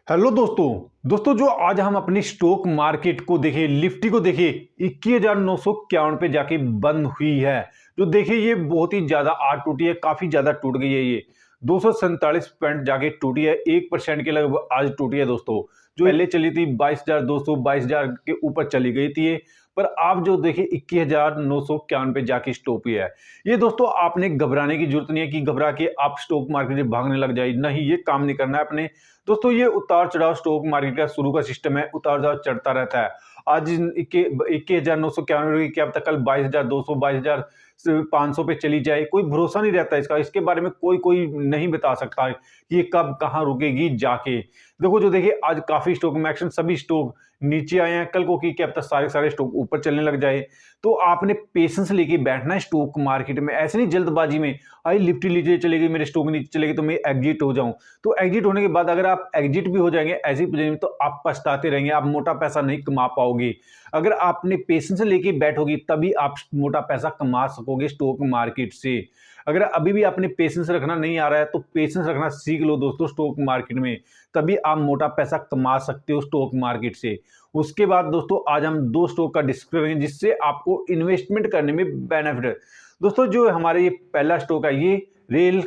Hello दोस्तों जो आज हम अपनी स्टॉक मार्केट को देखें, निफ्टी को देखें 21,951 पे जाके बंद हुई है। जो देखिए ये बहुत ही ज्यादा आज टूटी है, काफी ज्यादा टूट गई है। ये 247 पॉइंट जाके टूटी है, 1% के लगभग आज टूटी है दोस्तों। जो पहले चली थी 22,200 22,000 के ऊपर चली गई थी ये, पर आप जो देखिए 21,951 पे जाके स्टॉप हुई है। ये दोस्तों आपने घबराने की जरूरत नहीं है कि घबरा के आप स्टॉक मार्केट में भागने लग जाए, नहीं, ये काम नहीं करना है अपने। दोस्तों ये उतार चढ़ाव स्टॉक मार्केट का शुरू का सिस्टम है, उतार चढ़ाव चढ़ता रहता है। आज 21,991 क्या पता कल 22,200 22,500 पे चली जाए, कोई भरोसा नहीं रहता इसका। इसके बारे में कोई कोई नहीं बता सकता कि ये कब कहाँ रुकेगी जाके। देखो जो देखिए आज काफी स्टॉक में एक्शन, सभी स्टॉक नीचे आए हैं, कल को की क्या पता सारे सारे स्टॉक ऊपर चलने लग जाए। तो आपने पेशेंस लेके बैठना है स्टॉक मार्केट में, ऐसे नहीं जल्दबाजी में आई निफ्टी नीचे चलेगी मेरे स्टॉक नीचे चलेगी तो मैं एग्जिट हो जाऊं। तो एग्जिट होने के बाद अगर आप एग्जिट भी हो जाएंगे ऐसी पोजीशन में, तो आप पछताते रहेंगे, आप मोटा पैसा नहीं कमा पाओगे। अगर आपने पेशेंस लेके बैठोगे तभी आप मोटा पैसा कमा सकोगे स्टॉक मार्केट से। अगर अभी भी आपने पेशेंस रखना नहीं आ रहा है तो पेशेंस रखना सीख लो दोस्तों स्टॉक मार्केट में, तभी आप मोटा पैसा कमा सकते हो स्टॉक मार्केट से। उसके बाद दोस्तों आज हम दो स्टॉक का डिस्कस करेंगे जिससे आपको इन्वेस्टमेंट करने में बेनिफिट है। दोस्तों जो हमारे ये पहला स्टॉक है, ये रेल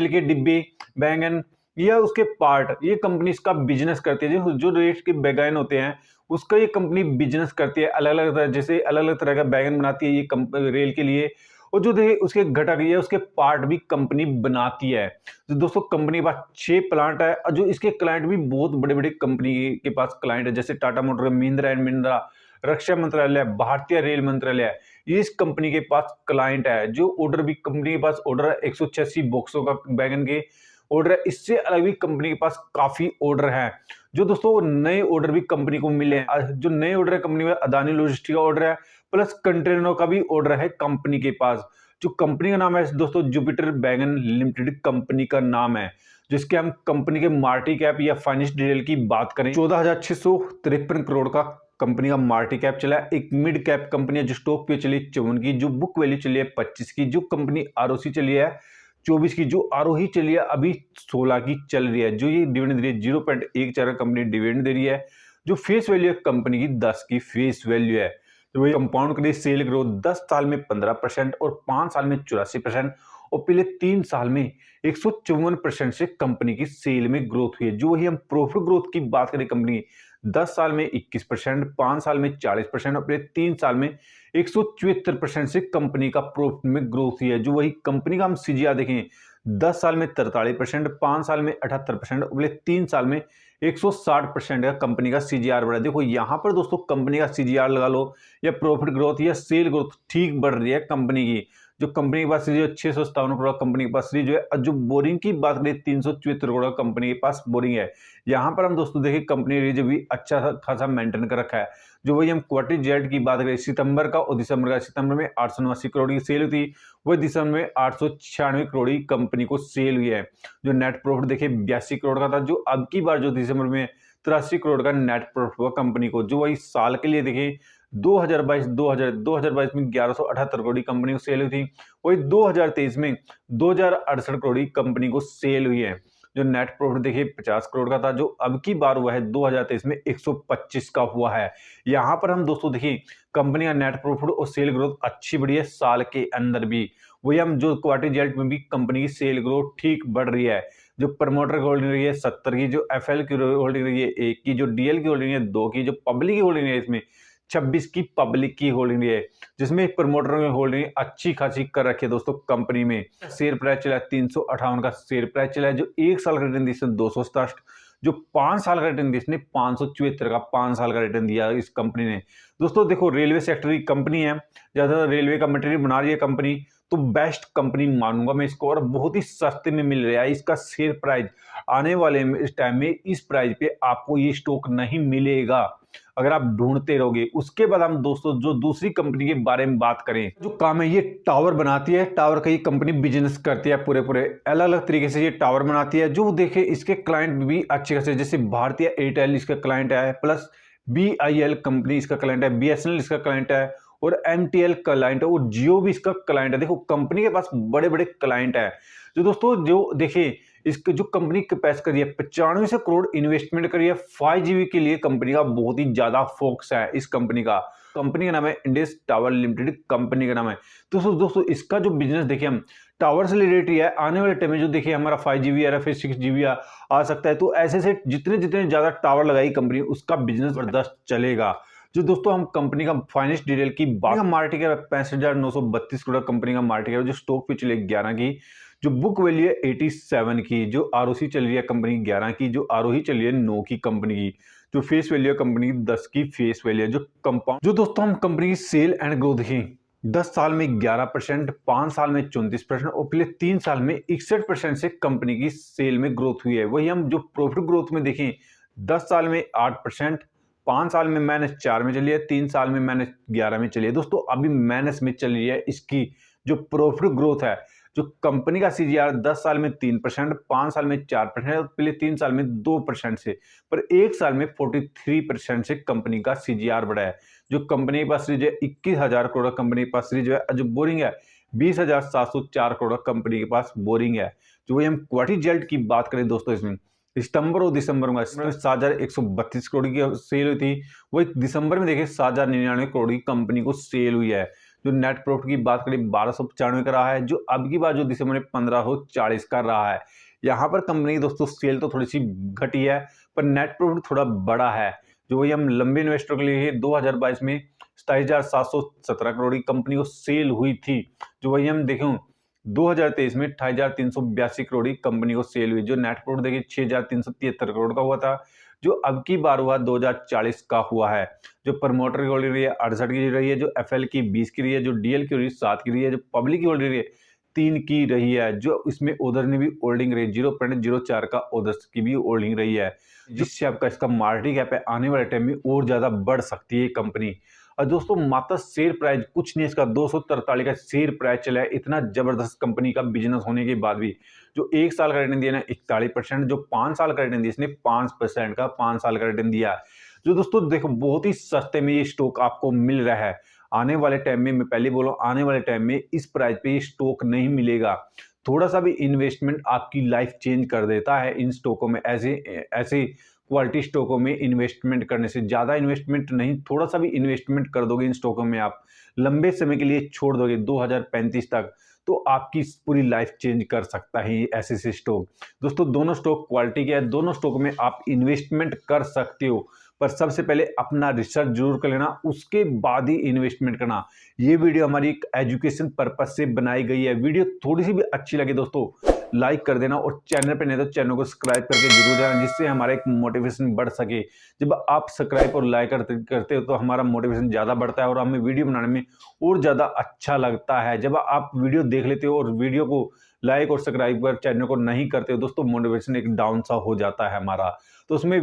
के डिब्बे, बैंगन या उसके पार्ट, ये कंपनी इसका बिजनेस करती है। जो रेल के बैगन होते हैं उसका ये कंपनी बिजनेस करती है, अलग अलग तरह, जैसे अलग अलग तरह का बैगन बनाती है ये रेल के लिए। और जो देखिए उसके घटक ये उसके पार्ट भी कंपनी बनाती है। तो दोस्तों कंपनी के पास 6 प्लांट है और जो इसके क्लाइंट भी बहुत बड़े बड़े कंपनी के पास क्लाइंट है, जैसे टाटा मोटर, महिंद्रा एंड महिंद्रा, रक्षा मंत्रालय, भारतीय रेल मंत्रालय, ये इस कंपनी के पास क्लाइंट है। जो ऑर्डर भी कंपनी के पास ऑर्डर है 186 बॉक्सों का बैगन के ऑर्डर है। इससे अलग भी कंपनी के पास काफी ऑर्डर है। जो दोस्तों नए ऑर्डर भी कंपनी को मिले हैं, जो नए ऑर्डर है कंपनी में अदानी लॉजिस्टिक का ऑर्डर है, प्लस कंटेनरों का भी ऑर्डर है कंपनी के पास। जो कंपनी का नाम है दोस्तों जुपिटर बैगन लिमिटेड कंपनी का नाम है। जिसके हम कंपनी के मार्केट कैप या फाइनेंशियल डिटेल की बात करें, 14,653 करोड़ का कंपनी का मार्केट कैप चला है। एक मिड कैप कंपनी है जो स्टॉक पे चली 54 की, जो बुक वैल्यू चली है 25 की, जो कंपनी आरओसी चली है 24 की, जो आरोही चली है अभी 16 की चल रही है। जो ये डिविडेंड दे रही है 0.14 कंपनी डिविडेंड दे रही है। जो फेस वैल्यू है कंपनी की 10 की फेस वैल्यू है। तो वही कंपाउंड करिए सेल ग्रोथ 10 साल में 15% और 5 साल में 84% और पहले 3 साल में 154% से कंपनी की सेल में ग्रोथ हुई है। जो वही हम प्रॉफिट ग्रोथ की बात करें कंपनी की 10 साल में 21%, 5 साल में 40% और पहले 3 साल में 174% से कंपनी का प्रॉफिट में ग्रोथ हुई है। जो वही कंपनी का हम सीजीआर देखें 10 साल में 43%, 5 साल में 78% और पहले 3 साल में 160% का कंपनी का सीजीआर बढ़ा। देखो यहाँ पर दोस्तों कंपनी का सीजीआर लगा लो या प्रॉफिट ग्रोथ या सेल ग्रोथ ठीक बढ़ रही है कंपनी की। जो कंपनी के पास सीरीज 657 करोड़ कंपनी के पास सीरीज जो है। जो बोरिंग की बात करें 374 करोड़ कंपनी के पास बोरिंग है। यहाँ पर हम दोस्तों देखिए कंपनी ने भी अच्छा खासा मेंटेन कर रखा है। जो वही हम क्वार्टर जेड की बात करें सितंबर का और दिसंबर का, सितंबर में 889 करोड़ की सेल हुई थी, वही दिसंबर में 896 करोड़ की कंपनी को सेल हुई है। जो नेट प्रॉफिट देखिए 82 करोड़ का था, जो अब की बार जो दिसंबर में 83 करोड़ का नेट प्रॉफिट हुआ कंपनी को। जो वही साल के लिए देखिए 2022 में 1178 करोड़ की कंपनी को सेल हुई थी, वही 2023 में 2068 करोड़ की कंपनी को सेल हुई है। जो नेट प्रॉफिट देखिए 50 करोड़ का था, जो अब की बार हुआ है 2023 में 125 का हुआ है। यहाँ पर हम दोस्तों देखिए कंपनी का नेट प्रॉफिट और सेल ग्रोथ अच्छी बढ़ी है साल के अंदर भी। वही हम जो क्वार्टर रिजल्ट में भी कंपनी की सेल ग्रोथ ठीक बढ़ रही है। जो प्रमोटर की होल्डिंग रही है 70 की, जो एफएल की होल्डिंग रही है 1 की, जो डीएल की होल्डिंग है 2 की, जो पब्लिक की होल्डिंग है इसमें 26 की पब्लिक की होल्डिंग है। जिसमें प्रमोटर में होल्डिंग अच्छी खासी कर रखी है दोस्तों कंपनी में। शेयर प्राइस चला है 358 का शेयर प्राइस चला है। जो 1 साल का रिटर्न दिया 267, जो 5 साल का रिटर्न दिया 574 का 5 साल का रिटर्न दिया इस कंपनी ने। दोस्तों देखो रेलवे सेक्टर की कंपनी है, ज्यादा रेलवे का मटेरियल बना रही है कंपनी, तो बेस्ट कंपनी मानूंगा मैं इसको, और बहुत ही सस्ते में मिल रहा है। इसका शेयर प्राइस आने वाले इस टाइम में इस प्राइस पे आपको ये स्टॉक नहीं मिलेगा अगर आप ढूंढते रहोगे। उसके बाद हम दोस्तों जो दूसरी कंपनी के बारे में बात करें, जो काम है ये टावर बनाती है। टावर का ये कंपनी बिजनेस करती है, पूरे अलग अलग तरीके से ये टावर बनाती है। जो देखे इसके क्लाइंट भी अच्छे खासे, जैसे भारतीय एयरटेल इसका क्लाइंट है, प्लस BIL कंपनी इसका क्लाइंट है, BSNL इसका क्लाइंट है और MTL क्लाइंट है और जियो भी इसका क्लाइंट है। देखो कंपनी के पास बड़े बड़े क्लाइंट है। जो दोस्तों जो देखिए इसकी जो कंपनी कैपेसिटी करी है 9500 करोड़ इन्वेस्टमेंट करी है 5G के लिए। कंपनी का बहुत ही ज्यादा फोकस है इस कंपनी का। कंपनी का नाम है इंडस टावर लिमिटेड, कंपनी का नाम है। तो दोस्तों इसका जो बिजनेस देखिए हम टावर से रिलेटेड है। आने वाले टाइम में जो देखिए हमारा 5G RFA 6G आ सकता है। तो ऐसे से जितने जितने ज्यादा टावर लगाई कंपनी उसका बिजनेस जबरदस्त चलेगा। जो दोस्तों हम कंपनी का फाइनेंस डिटेल की बात, मार्केट कैप 65,932 करोड़ कंपनी का मार्केट कैप, जो स्टॉक पिच चले 11 की, जो बुक वैल्यू है 87 की, जो ROC चल रही है कंपनी 11 की, जो ROE चल रही है 9 की कंपनी की, जो फेस वैल्यू है कंपनी 10 की फेस वैल्यू है। जो कंपाउंड जो दोस्तों हम कंपनी की सेल एंड ग्रोथ देखें 10 साल में 11%, 5 साल में 34% और पिछले 3 साल में 61% से कंपनी की सेल में ग्रोथ हुई है। वही हम जो प्रॉफिट ग्रोथ में देखें 10 साल में 8%, 5 साल में -4 में चली है, 3 साल में -11 में चली है। दोस्तों अभी माइनस में चल रही है इसकी जो प्रॉफिट ग्रोथ है। जो कंपनी का CAGR 10 साल में 3%, 5 साल में 4% और पिछले 3 साल में 2% से, पर एक साल में 43% से कंपनी का CAGR बढ़ा है। जो कंपनी के पास सीरीज है 21,000 करोड़, कंपनी के पास सीरीज है। जो बोरिंग है 20,704 करोड़ कंपनी के पास बोरिंग है। जो वही हम क्वार्टरली रिजल्ट की बात करें दोस्तों, इसमें सितंबर और दिसंबर में 7,132 करोड़ की सेल हुई थी। वही दिसंबर में देखिए 7,099 करोड़ की कंपनी को सेल हुई है। जो नेट प्रॉफिट की बात करें 1295 का रहा है, जो अब की बात जो दिसंबर में 1540 का रहा है। यहाँ पर कंपनी की दोस्तों सेल तो थोड़ी सी घटी है, पर नेट प्रॉफिट थोड़ा बड़ा है। जो वही हम लंबे इन्वेस्टर के लिए 2022 में 27,717 करोड़ की कंपनी को सेल हुई थी। जो वही हम देखें 2023 में 28,382 करोड़ की कंपनी को सेल हुई। जो नेट प्रॉफिट देखिए 6,373 करोड़ का हुआ था, जो अब की बार हुआ 2040 का हुआ है। जो प्रमोटर की होल्डिंग रही है 68 की रही है, जो FL की 20 की रही है, जो DL की 7 की रही है, जो पब्लिक की होल्डिंग रही है 3 की रही है। जो इसमें ओदर ने भी होल्डिंग रही 0.04 का ओदर्स की भी होल्डिंग रही है, जिससे आपका इसका मार्केट कैप है आने वाले टाइम में और ज्यादा बढ़ सकती है कंपनी। और दोस्तों मात्र शेयर प्राइस कुछ नहीं, इसका 243 का शेयर प्राइस चला है। इतना जबरदस्त कंपनी का बिजनेस होने के बाद भी जो 1 साल का रिटर्न दिया ना 41%, जो 5 साल का रिटर्न दिया इसने 5% का 5 साल का रिटर्न दिया। जो दोस्तों देखो बहुत ही सस्ते में ये स्टॉक आपको मिल रहा है। आने वाले टाइम में मैं पहले बोला आने वाले टाइम में इस प्राइस पे ये स्टॉक नहीं मिलेगा। थोड़ा सा भी इन्वेस्टमेंट आपकी लाइफ चेंज कर देता है इन स्टॉकों में। ऐसे ऐसे क्वालिटी स्टॉकों में इन्वेस्टमेंट करने से, ज़्यादा इन्वेस्टमेंट नहीं, थोड़ा सा भी इन्वेस्टमेंट कर दोगे इन स्टॉकों में, आप लंबे समय के लिए छोड़ दोगे 2035 तक, तो आपकी पूरी लाइफ चेंज कर सकता है ऐसे से स्टॉक। दोस्तों दोनों स्टॉक क्वालिटी के हैं, दोनों स्टॉक में आप इन्वेस्टमेंट कर सकते हो, पर सबसे पहले अपना रिसर्च जरूर कर लेना, उसके बाद ही इन्वेस्टमेंट करना। ये वीडियो हमारी एक एजुकेशन पर्पज से बनाई गई है। वीडियो थोड़ी सी भी अच्छी लगे दोस्तों लाइक कर देना, और चैनल पे नहीं तो चैनल को सब्सक्राइब करके जरूर जाना, जिससे हमारा एक मोटिवेशन बढ़ सके। जब आप सब्सक्राइब और लाइक करते हो तो हमारा मोटिवेशन ज़्यादा बढ़ता है और हमें वीडियो बनाने में और ज़्यादा अच्छा लगता है। जब आप वीडियो देख लेते हो और वीडियो को लाइक और सब्सक्राइब कर चैनल को नहीं करते हो दोस्तों, मोटिवेशन एक डाउन सा हो जाता है हमारा। तो उसमें